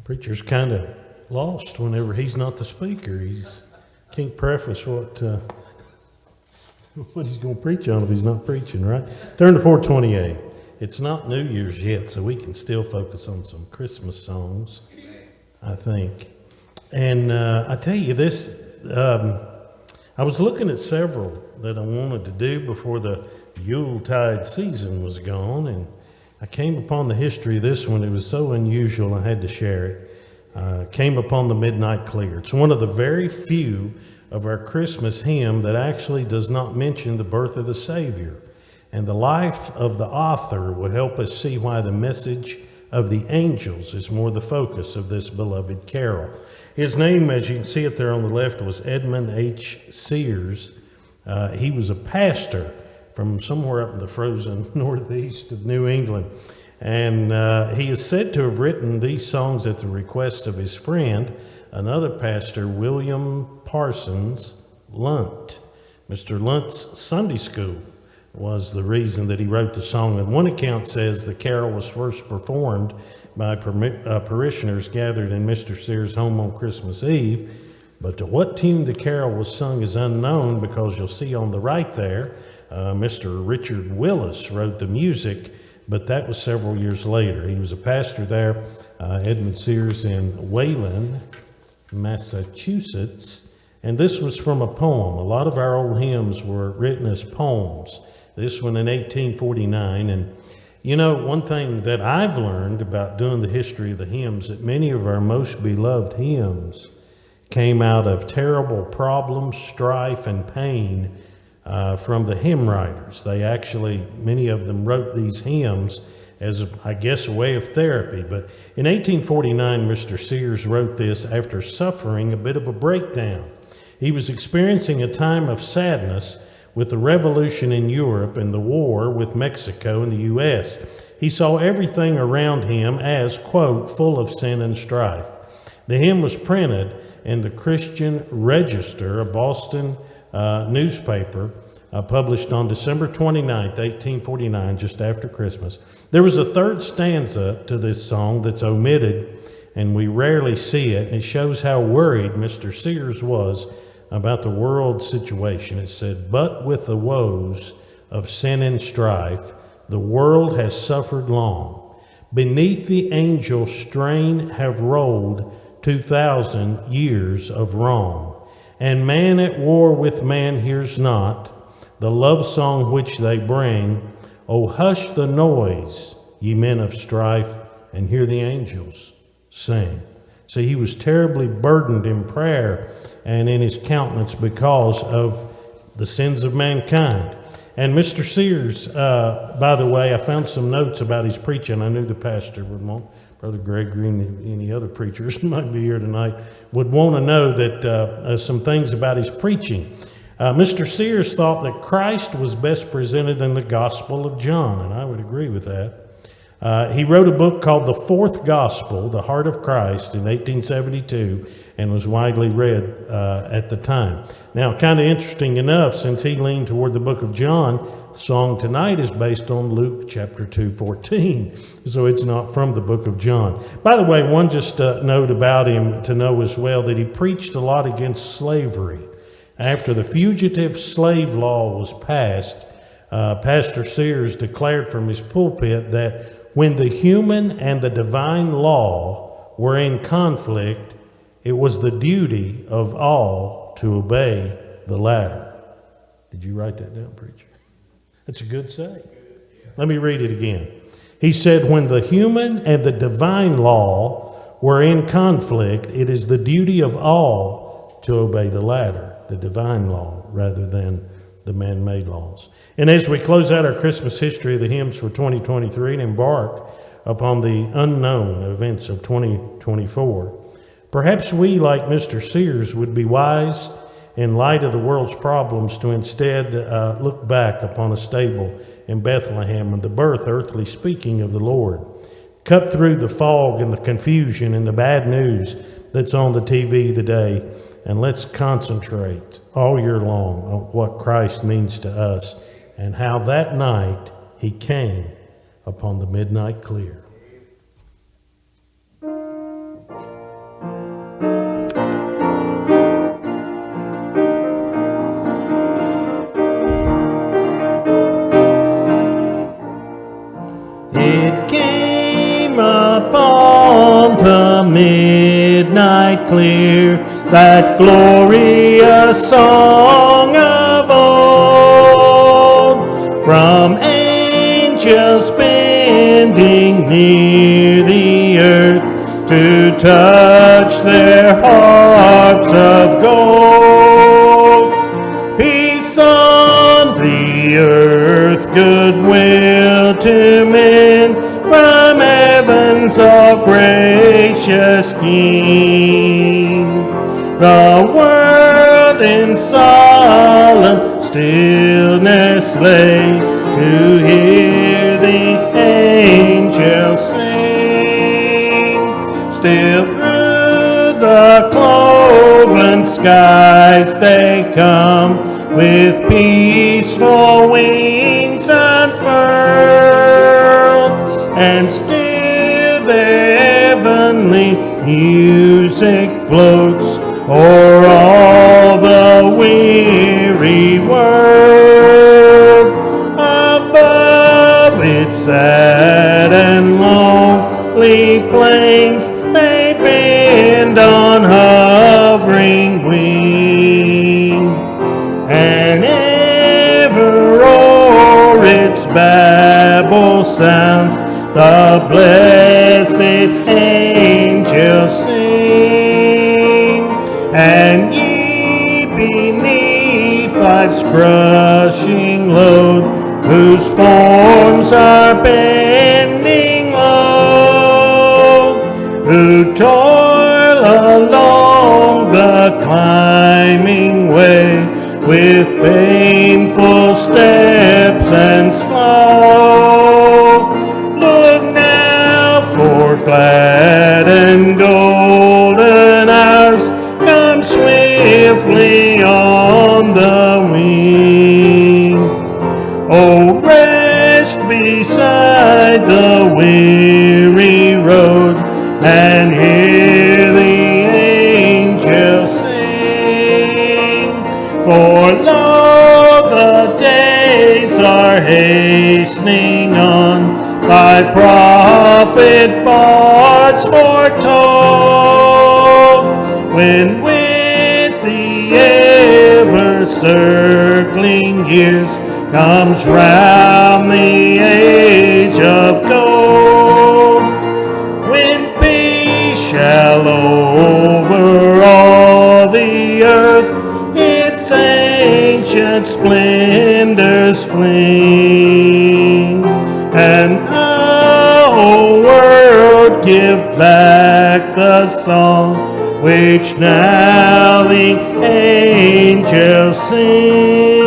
Preacher's kind of lost whenever he's not the speaker. He can't preface what he's going to preach on if he's not preaching, right? Turn to 428. It's not New Year's yet, so we can still focus on some Christmas songs, I think. And I tell you this, I was looking at several that I wanted to do before the Yuletide season was gone, and I came upon the history of this one. It was so unusual I had to share it. Came upon the Midnight Clear. It's one of the very few of our Christmas hymn that actually does not mention the birth of the Savior. And the life of the author will help us see why the message of the angels is more the focus of this beloved carol. His name, as you can see it there on the left, was Edmund H. Sears. He was a pastor from somewhere up in the frozen northeast of New England. And he is said to have written these songs at the request of his friend, another pastor, William Parsons Lunt. Mr. Lunt's Sunday school was the reason that he wrote the song. And one account says the carol was first performed by parishioners gathered in Mr. Sears' home on Christmas Eve. But to what tune the carol was sung is unknown, because you'll see on the right there, Mr. Richard Willis wrote the music, but that was several years later. He was a pastor there, Edmund Sears, in Wayland, Massachusetts, and this was from a poem. A lot of our old hymns were written as poems. This one in 1849, and you know, one thing that I've learned about doing the history of the hymns, that many of our most beloved hymns came out of terrible problems, strife, and pain from the hymn writers. They actually, many of them wrote these hymns as, I guess, a way of therapy. But in 1849, Mr. Sears wrote this after suffering a bit of a breakdown. He was experiencing a time of sadness with the revolution in Europe and the war with Mexico and the U.S. He saw everything around him as, quote, full of sin and strife. The hymn was printed in the Christian Register, a Boston newspaper, published on December 29th, 1849, just after Christmas. There was a third stanza to this song that's omitted, and we rarely see it, and it shows how worried Mr. Sears was about the world situation. It said, "But with the woes of sin and strife, the world has suffered long. Beneath the angel strain have rolled 2,000 years of wrong. And man at war with man hears not the love song which they bring. Oh, hush the noise, ye men of strife, and hear the angels sing." See, he was terribly burdened in prayer and in his countenance because of the sins of mankind. And Mr. Sears, by the way, I found some notes about his preaching. I knew the pastor would want, Brother Gregory and any other preachers who might be here tonight, would want to know that some things about his preaching. Mr. Sears thought that Christ was best presented in the Gospel of John, and I would agree with that. He wrote a book called The Fourth Gospel, The Heart of Christ, in 1872, and was widely read at the time. Now, kind of interesting enough, since he leaned toward the book of John, the song tonight is based on Luke chapter 2:14, so it's not from the book of John. By the way, one just note about him to know as well, that he preached a lot against slavery. After the fugitive slave law was passed, Pastor Sears declared from his pulpit that when the human and the divine law were in conflict, it was the duty of all to obey the latter. Did you write that down, preacher? That's a good saying. Let me read it again. He said, when the human and the divine law were in conflict, it is the duty of all to obey the latter, the divine law, rather than the man-made laws. And as we close out our Christmas history of the hymns for 2023 and embark upon the unknown events of 2024, perhaps we, like Mr. Sears, would be wise in light of the world's problems to instead look back upon a stable in Bethlehem and the birth, earthly speaking, of the Lord. Cut through the fog and the confusion and the bad news that's on the TV today, and let's concentrate all year long on what Christ means to us and how that night he came upon the midnight clear. midnight clear, that glorious song of old, from angels bending near the earth to touch their harps of gold. Peace on the earth, goodwill to men, from heaven's all gracious King. The world in solemn stillness lay to hear the angels sing. Still through the cloven skies they come, with peaceful wings unfurled, and still their heavenly music floats o'er all the weary world. Above its sad and lonely plains they bend on hovering wing, and ever o'er its babble sounds the blessed angels sing. And ye beneath life's crushing load, whose forms are bending low, who toil along the climbing way with painful steps and slow, look now, for glad and golden hours come swiftly on the wing. Oh, rest beside the weary road and hear the angels sing. For lo, the days are hastening on, by prophet bards foretold, when with the ever-circling years comes round the age of gold, when peace shall over all the earth its ancient splendors fling, and the whole world give back the song which now the angels sing.